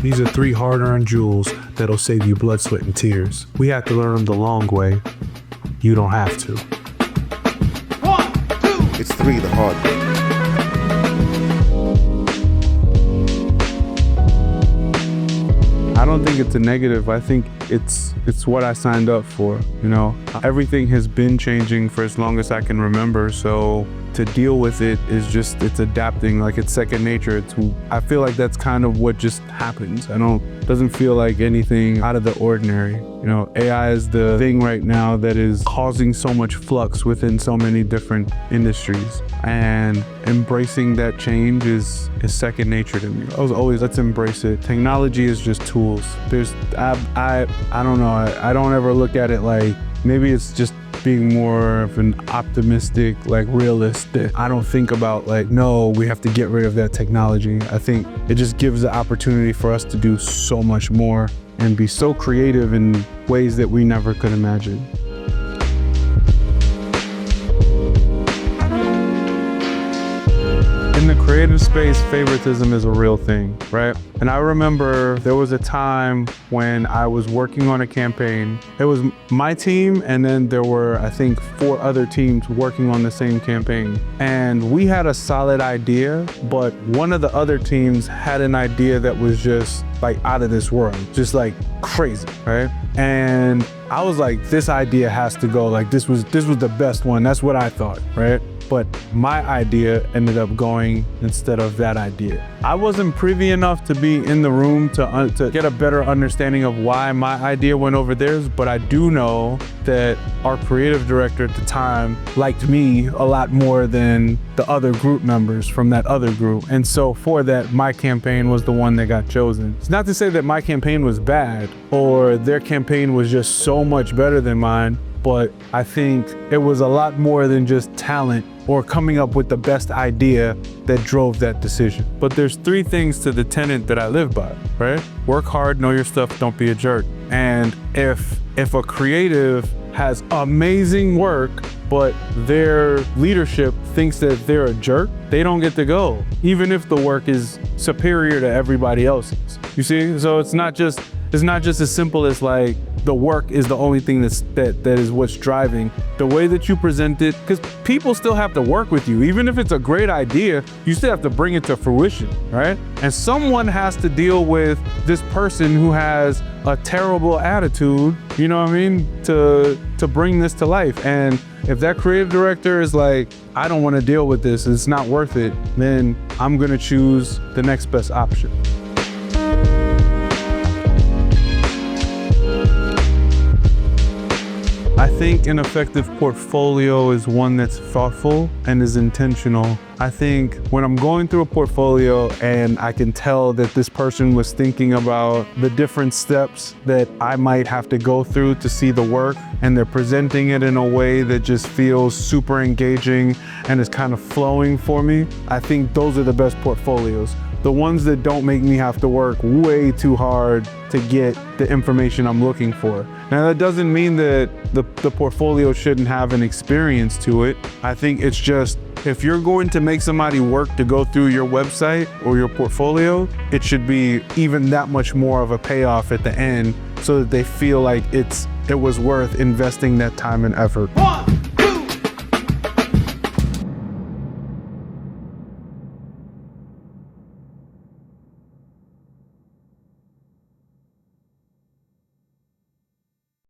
These are 3 hard-earned jewels that'll save you blood, sweat, and tears. We have to learn them the long way. You don't have to. 1, 2. It's 3 the hard way. I don't think it's a negative. I think it's what I signed up for, you know. Everything has been changing for as long as I can remember, so to deal with it is just, it's adapting, like it's second nature. I feel like that's kind of what just happens. Doesn't feel like anything out of the ordinary. You know, AI is the thing right now that is causing so much flux within so many different industries, and embracing that change is second nature to me. I was always, let's embrace it. Technology is just tools. I don't know, I don't ever look at it like, maybe it's just being more of an optimistic, like realist. I don't think about like, no, we have to get rid of that technology. I think it just gives the opportunity for us to do so much more and be so creative in ways that we never could imagine. In the creative space, favoritism is a real thing, right? And I remember there was a time when I was working on a campaign. It was my team, and then there were, I think, 4 other teams working on the same campaign. And we had a solid idea, but one of the other teams had an idea that was just like out of this world, just like crazy, right? And I was like, this idea has to go. Like this was the best one. That's what I thought, right? But my idea ended up going instead of that idea. I wasn't privy enough to be in the room to get a better understanding of why my idea went over theirs, but I do know that our creative director at the time liked me a lot more than the other group members from that other group. And so for that, my campaign was the one that got chosen. It's not to say that my campaign was bad or their campaign was just so much better than mine, but I think it was a lot more than just talent or coming up with the best idea that drove that decision. But there's 3 things to the tenet that I live by, right? Work hard, know your stuff, don't be a jerk. And if a creative has amazing work, but their leadership thinks that they're a jerk, they don't get to go, even if the work is superior to everybody else's. You see? So it's not just as simple as like, the work is the only thing that is what's driving. The way that you present it, because people still have to work with you. Even if it's a great idea, you still have to bring it to fruition, right? And someone has to deal with this person who has a terrible attitude, you know what I mean, to bring this to life. And if that creative director is like, I don't want to deal with this, it's not worth it, then I'm gonna choose the next best option. I think an effective portfolio is one that's thoughtful and is intentional. I think when I'm going through a portfolio and I can tell that this person was thinking about the different steps that I might have to go through to see the work, and they're presenting it in a way that just feels super engaging and is kind of flowing for me, I think those are the best portfolios. The ones that don't make me have to work way too hard to get the information I'm looking for. Now that doesn't mean that the portfolio shouldn't have an experience to it. I think it's just, if you're going to make somebody work to go through your website or your portfolio, it should be even that much more of a payoff at the end so that they feel like it was worth investing that time and effort.